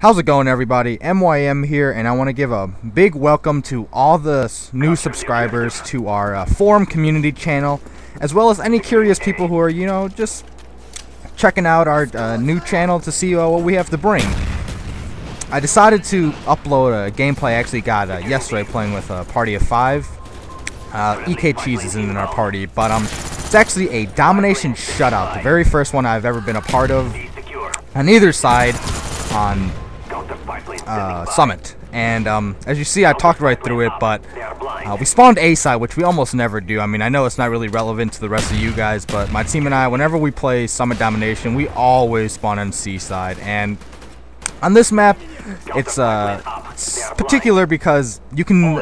How's it going, everybody? MYM here, and I want to give a big welcome to all the new subscribers to our forum community channel, as well as any curious people who are, just checking out our new channel to see what we have to bring. I decided to upload a gameplay I actually got yesterday playing with a party of 5. EK Cheese isn't in our party, but it's actually a Domination shutout, the very first one I've ever been a part of on either side on Summit. And as you see, I talked right through it, but we spawned A side, which we almost never do. I mean, I know it's not really relevant to the rest of you guys, but my team and I, whenever we play Summit Domination, we always spawn on C side. And on this map, it's particular because you can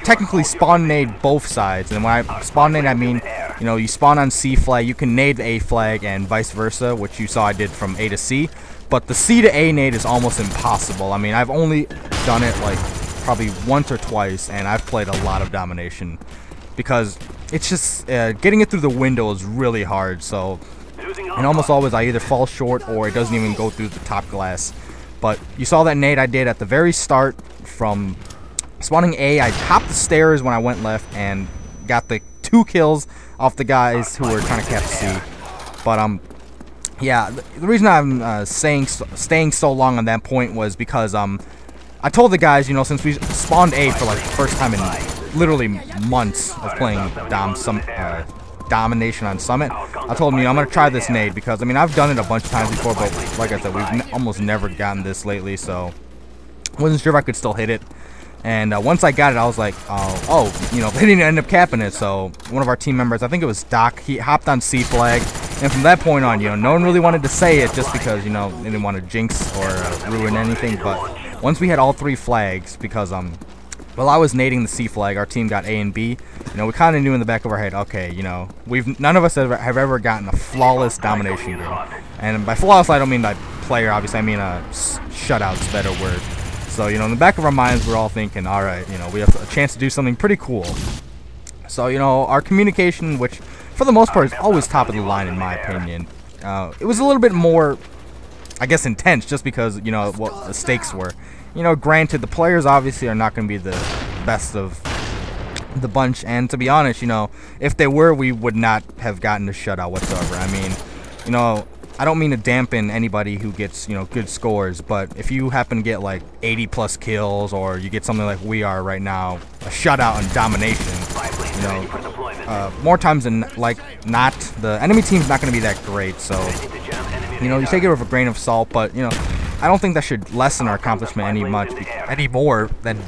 technically spawn nade both sides. And when I spawn nade, I mean, you spawn on C flag, you can nade the A flag and vice versa, which you saw I did from A to C. But the C to A nade is almost impossible. I mean, I've only done it like probably once or twice, and I've played a lot of Domination because it's just getting it through the window is really hard. So, and almost always I either fall short or it doesn't even go through the top glass. But you saw that nade I did at the very start from spawning A. I hopped the stairs when I went left and got the 2 kills off the guys who were trying to catch C. But yeah, the reason I'm staying so long on that point was because I told the guys, since we spawned A for like the first time in literally months of playing Domination on Summit, I told them, I'm gonna try this nade because I mean I've done it a bunch of times before, but like I said, we've almost never gotten this lately, so wasn't sure if I could still hit it. And once I got it, I was like, they didn't end up capping it. So one of our team members, I think it was Doc, he hopped on C flag. And from that point on, no one really wanted to say it just because, they didn't want to jinx or ruin anything. But once we had all 3 flags, because, while I was nading the C flag, our team got A and B, we kind of knew in the back of our head, okay, none of us have ever gotten a flawless Domination game. And by flawless, I don't mean by player, obviously, I mean shutout's a better word. So, in the back of our minds, we're all thinking, alright, we have a chance to do something pretty cool. So, our communication, which for the most part is always top of the line in my opinion, it was a little bit more, I guess, intense just because, what the stakes were. Granted, the players obviously are not going to be the best of the bunch, and to be honest, if they were, we would not have gotten a shutout whatsoever. I mean, I don't mean to dampen anybody who gets, good scores, but if you happen to get like 80+ kills, or you get something like we are right now, a shutout on Domination, more times than not, the enemy team's not going to be that great. So, you take it with a grain of salt, but I don't think that should lessen our accomplishment any more than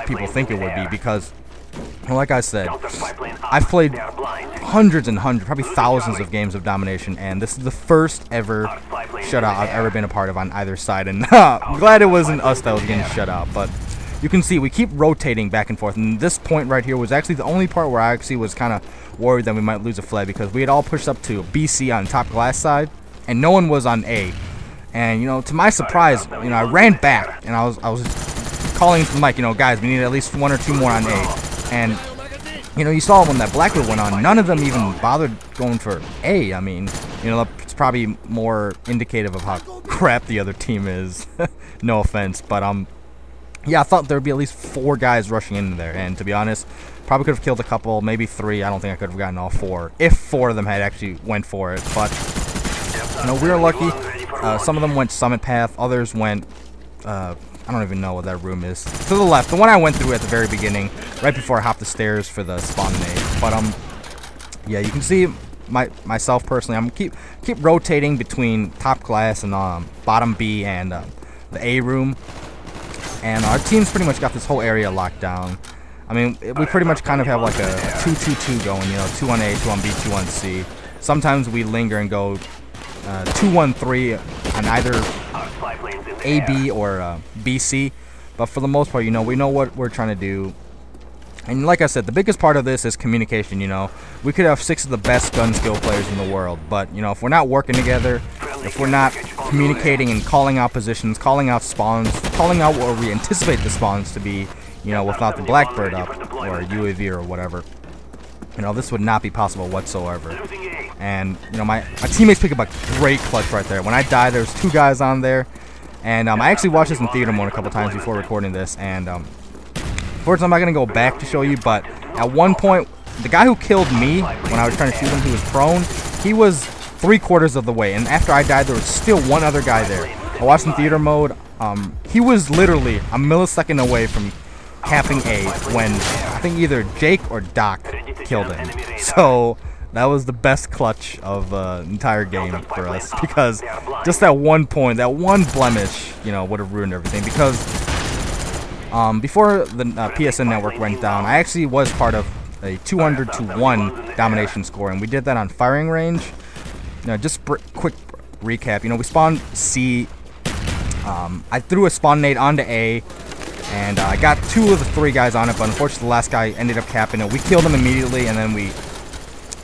people think it would be, because, like I said, I've played hundreds and hundreds, probably thousands of games of Domination, and this is the first ever shutout I've ever been a part of on either side, and I'm glad it wasn't us that was getting shut out. But you can see we keep rotating back and forth, and this point right here was actually the only part where I actually was kind of worried that we might lose a flag, because we had all pushed up to BC on top glass side, and no one was on A. And to my surprise, I ran back, and I was calling to the mic, guys, we need at least 1 or 2 more on A. And you saw when that Blackwood went on, none of them even bothered going for A. I mean, it's probably more indicative of how crap the other team is. No offense, but yeah, I thought there would be at least 4 guys rushing into there, and to be honest, probably could have killed a couple, maybe 3. I don't think I could have gotten all 4 if 4 of them had actually went for it. But we were lucky. Some of them went Summit path, others went I don't even know what that room is. To the left, the one I went through at the very beginning, right before I hopped the stairs for the spawn nade. But yeah, you can see myself personally, I'm keep rotating between top glass and bottom B and the A room, and our team's pretty much got this whole area locked down. I mean, we pretty much kind of have like a 2-2-2 going, 2 on A, 2 on B, 2 on C. Sometimes we linger and go 2-1-3 on either AB or BC, but for the most part, we know what we're trying to do. And like I said, the biggest part of this is communication. We could have 6 of the best gun skill players in the world, but if we're not working together, if we're not communicating and calling out positions, calling out spawns, calling out where we anticipate the spawns to be, without the Blackbird up or UAV or whatever, this would not be possible whatsoever. And my teammates pick up a great clutch right there. When I died, there was 2 guys on there. And I actually watched this in theater mode a couple times before recording this, and unfortunately I'm not gonna go back to show you, but at one point the guy who killed me when I was trying to shoot him, he was prone. He was 3/4 of the way, and after I died there was still one other guy there. I watched in theater mode. He was literally a millisecond away from capping A when I think either Jake or Doc killed him. So that was the best clutch of the entire game for us, because just that one point, that one blemish, you know, would have ruined everything. Because before the PSN network went down, I actually was part of a 200-1 domination score, and we did that on firing range. You know, just quick recap. You know, we spawned C. I threw a spawn nade onto A, and I got 2 of the 3 guys on it, but unfortunately the last guy ended up capping it. We killed him immediately, and then we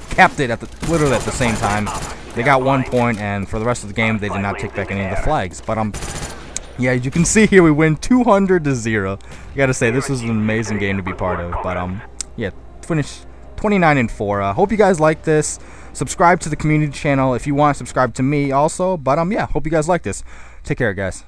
capped it literally at the same time. They got 1 point, and for the rest of the game they did not take back any of the flags. But yeah, as you can see here, we win 200-0. I gotta say, this was an amazing game to be part of. But yeah, finished 29-4. Hope you guys like this. Subscribe to the community channel if you want. Subscribe to me also. But yeah, hope you guys like this. Take care, guys.